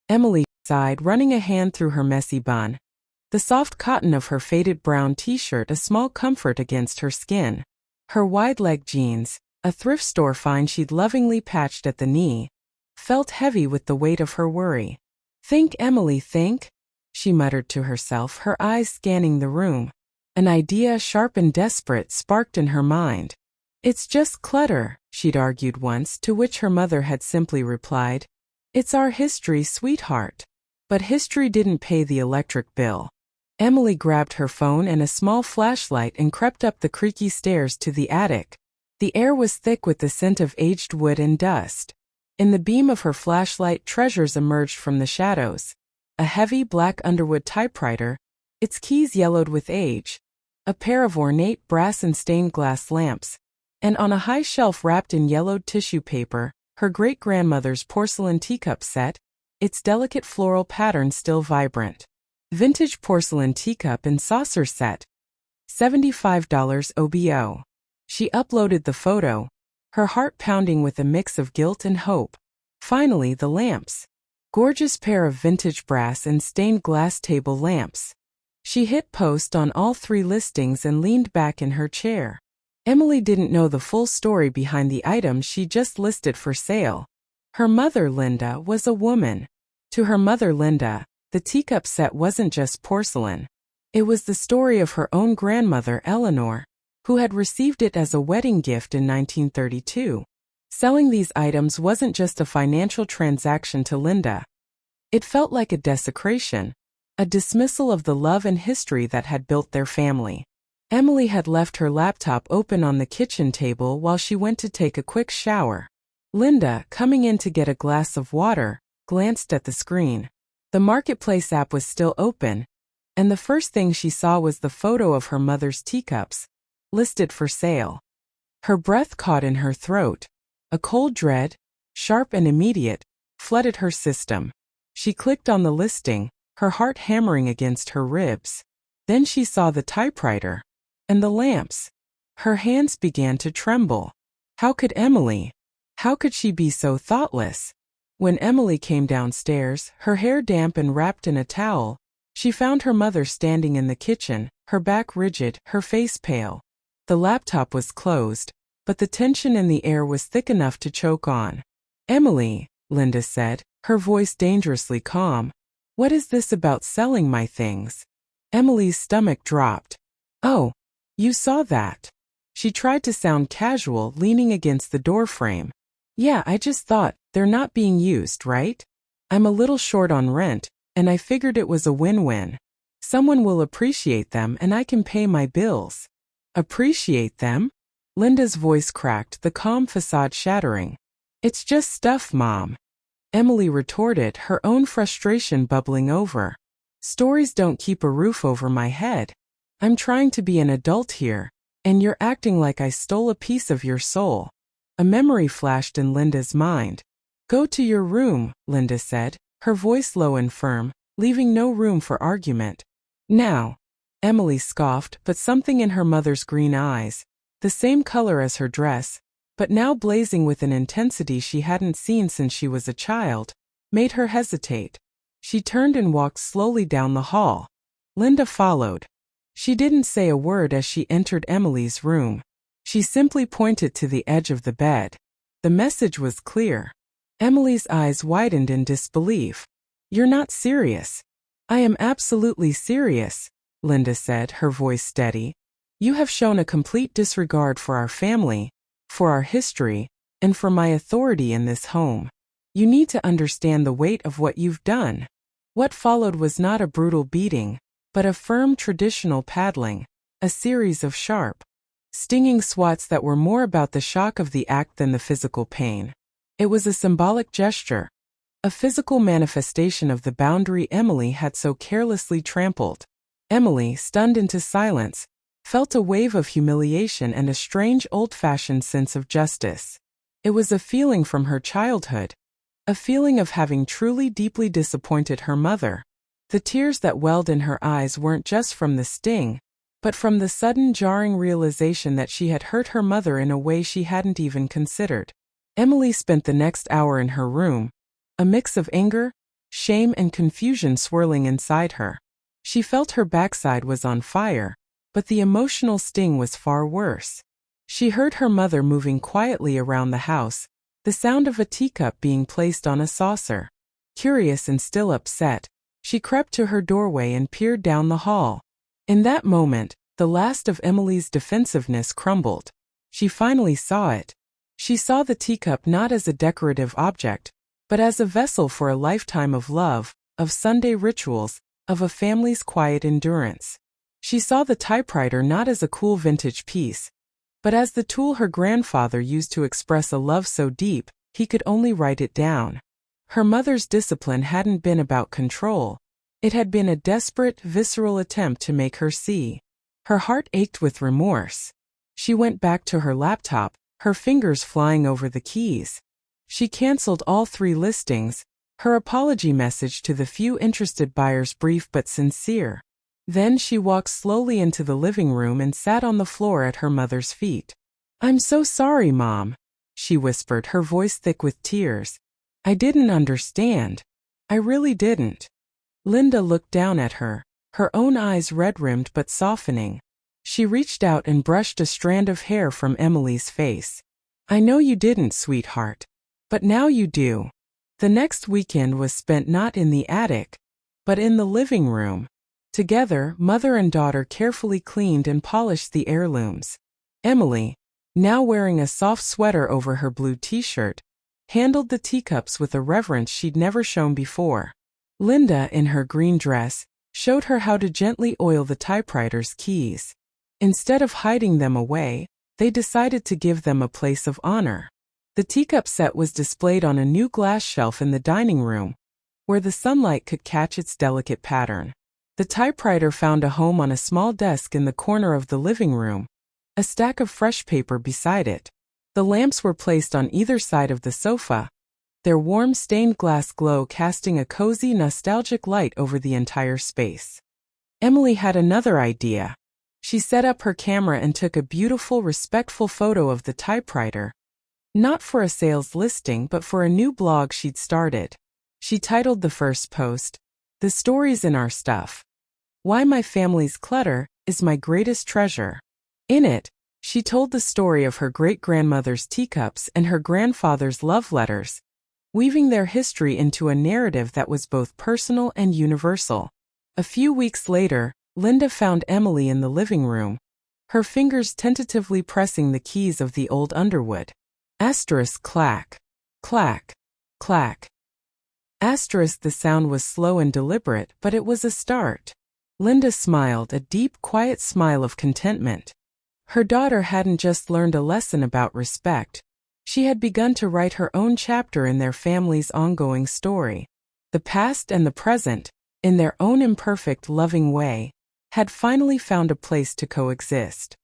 Emily sighed, running a hand through her messy bun. The soft cotton of her faded brown t-shirt a small comfort against her skin. Her wide-leg jeans, a thrift store find she'd lovingly patched at the knee, felt heavy with the weight of her worry. "Think, Emily, think," she muttered to herself, her eyes scanning the room. An idea, sharp and desperate, sparked in her mind. "It's just clutter," she'd argued once, to which her mother had simply replied, "It's our history, sweetheart." But history didn't pay the electric bill. Emily grabbed her phone and a small flashlight and crept up the creaky stairs to the attic. The air was thick with the scent of aged wood and dust. In the beam of her flashlight, treasures emerged from the shadows. A heavy black Underwood typewriter, its keys yellowed with age, a pair of ornate brass and stained glass lamps, and on a high shelf wrapped in yellowed tissue paper, her great-grandmother's porcelain teacup set, its delicate floral pattern still vibrant. Vintage porcelain teacup and saucer set. $75 OBO. She uploaded the photo, her heart pounding with a mix of guilt and hope. Finally, the lamps. Gorgeous pair of vintage brass and stained glass table lamps. She hit post on all 3 listings and leaned back in her chair. Emily didn't know the full story behind the items she just listed for sale. Her mother, Linda, was a woman. To her mother, Linda, the teacup set wasn't just porcelain. It was the story of her own grandmother, Eleanor, who had received it as a wedding gift in 1932. Selling these items wasn't just a financial transaction to Linda. It felt like a desecration, a dismissal of the love and history that had built their family. Emily had left her laptop open on the kitchen table while she went to take a quick shower. Linda, coming in to get a glass of water, glanced at the screen. The Marketplace app was still open, and the first thing she saw was the photo of her mother's teacups, listed for sale. Her breath caught in her throat. A cold dread, sharp and immediate, flooded her system. She clicked on the listing, her heart hammering against her ribs. Then she saw the typewriter and the lamps. Her hands began to tremble. How could she be so thoughtless? When Emily came downstairs, her hair damp and wrapped in a towel, she found her mother standing in the kitchen, her back rigid, her face pale. The laptop was closed, but the tension in the air was thick enough to choke on. "Emily," Linda said, her voice dangerously calm, "what is this about selling my things?" Emily's stomach dropped. "Oh, you saw that." She tried to sound casual, leaning against the doorframe. "Yeah, I just thought, they're not being used, right? I'm a little short on rent, and I figured it was a win-win. Someone will appreciate them and I can pay my bills." "Appreciate them?" Linda's voice cracked, the calm facade shattering. "It's just stuff, Mom," Emily retorted, her own frustration bubbling over. "Stories don't keep a roof over my head. I'm trying to be an adult here, and you're acting like I stole a piece of your soul." A memory flashed in Linda's mind. "Go to your room," Linda said, her voice low and firm, leaving no room for argument. "Now," Emily scoffed, but something in her mother's green eyes, the same color as her dress, but now blazing with an intensity she hadn't seen since she was a child, made her hesitate. She turned and walked slowly down the hall. Linda followed. She didn't say a word as she entered Emily's room. She simply pointed to the edge of the bed. The message was clear. Emily's eyes widened in disbelief. "You're not serious." "I am absolutely serious," Linda said, her voice steady. "You have shown a complete disregard for our family, for our history, and for my authority in this home. You need to understand the weight of what you've done." What followed was not a brutal beating, but a firm traditional paddling, a series of sharp, stinging swats that were more about the shock of the act than the physical pain. It was a symbolic gesture, a physical manifestation of the boundary Emily had so carelessly trampled. Emily, stunned into silence, felt a wave of humiliation and a strange old-fashioned sense of justice. It was a feeling from her childhood, a feeling of having truly deeply disappointed her mother. The tears that welled in her eyes weren't just from the sting, but from the sudden jarring realization that she had hurt her mother in a way she hadn't even considered. Emily spent the next hour in her room, a mix of anger, shame and confusion swirling inside her. She felt her backside was on fire, but the emotional sting was far worse. She heard her mother moving quietly around the house, the sound of a teacup being placed on a saucer. Curious and still upset, she crept to her doorway and peered down the hall. In that moment, the last of Emily's defensiveness crumbled. She finally saw it. She saw the teacup not as a decorative object, but as a vessel for a lifetime of love, of Sunday rituals, of a family's quiet endurance. She saw the typewriter not as a cool vintage piece, but as the tool her grandfather used to express a love so deep, he could only write it down. Her mother's discipline hadn't been about control. It had been a desperate, visceral attempt to make her see. Her heart ached with remorse. She went back to her laptop, her fingers flying over the keys. She canceled all 3 listings, her apology message to the few interested buyers brief but sincere. Then she walked slowly into the living room and sat on the floor at her mother's feet. "I'm so sorry, Mom," she whispered, her voice thick with tears. "I didn't understand. I really didn't." Linda looked down at her, her own eyes red-rimmed but softening. She reached out and brushed a strand of hair from Emily's face. "I know you didn't, sweetheart. But now you do." The next weekend was spent not in the attic, but in the living room. Together, mother and daughter carefully cleaned and polished the heirlooms. Emily, now wearing a soft sweater over her blue t-shirt, handled the teacups with a reverence she'd never shown before. Linda, in her green dress, showed her how to gently oil the typewriter's keys. Instead of hiding them away, they decided to give them a place of honor. The teacup set was displayed on a new glass shelf in the dining room, where the sunlight could catch its delicate pattern. The typewriter found a home on a small desk in the corner of the living room, a stack of fresh paper beside it. The lamps were placed on either side of the sofa, their warm stained glass glow casting a cozy, nostalgic light over the entire space. Emily had another idea. She set up her camera and took a beautiful, respectful photo of the typewriter, not for a sales listing but for a new blog she'd started. She titled the first post, "The Stories in Our Stuff. Why My Family's Clutter is My Greatest Treasure." In it, she told the story of her great-grandmother's teacups and her grandfather's love letters, weaving their history into a narrative that was both personal and universal. A few weeks later, Linda found Emily in the living room, her fingers tentatively pressing the keys of the old Underwood. Asterisk clack, clack, clack. Asterisk the sound was slow and deliberate, but it was a start. Linda smiled, a deep, quiet smile of contentment. Her daughter hadn't just learned a lesson about respect. She had begun to write her own chapter in their family's ongoing story. The past and the present, in their own imperfect, loving way, had finally found a place to coexist.